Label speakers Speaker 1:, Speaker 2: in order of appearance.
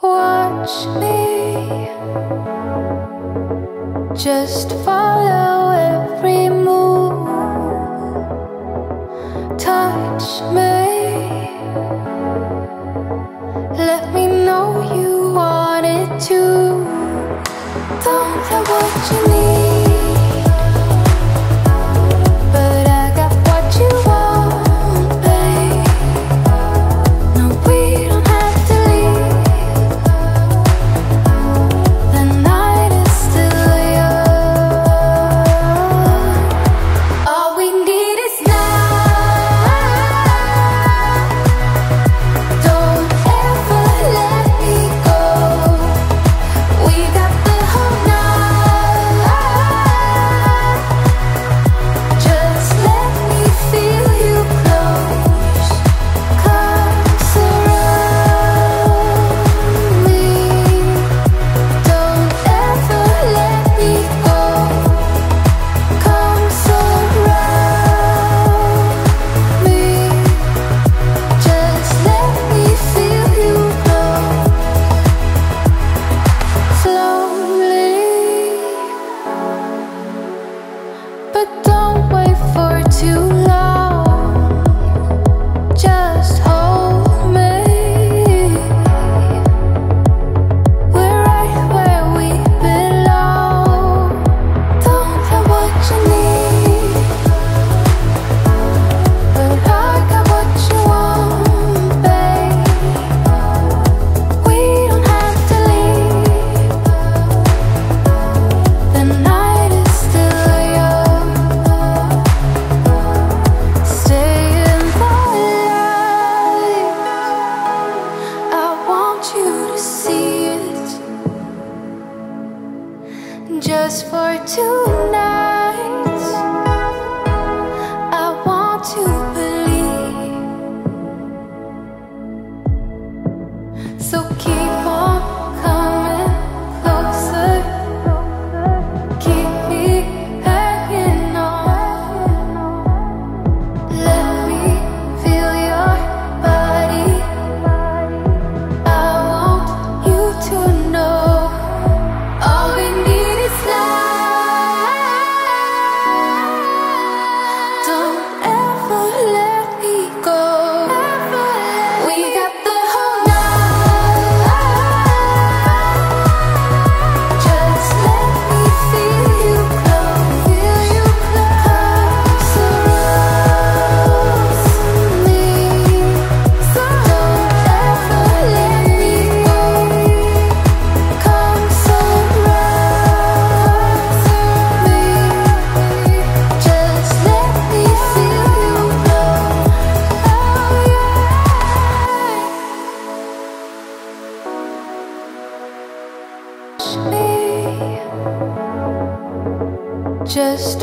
Speaker 1: Watch me, just follow every move. Touch me, let me know you want it too. Don't have what you need, but I got what you want, babe. No, we don't have to leave. The night is still young. All we need is now. Don't ever let me go. We got the whole night. Just let me feel you close. Come surround me. Don't ever let me go. Come surround me. Just let me feel you close. Slowly, but don't wait for too long. Just hold me. We're right where we belong. Don't have what you need, but I got what you want, babe. We don't have to leave. The night is still young. Stay in the light. I want you to see it. Just for tonight, I want to believe. So keep on coming closer. Keep me hanging on. Let me feel your body. I want you to know. All we need is love. Don't ever let me go. We got the whole night. Just let me feel you close. Come surround me. Don't ever let me go. Come surround me. Just let me feel you close. Touch me, just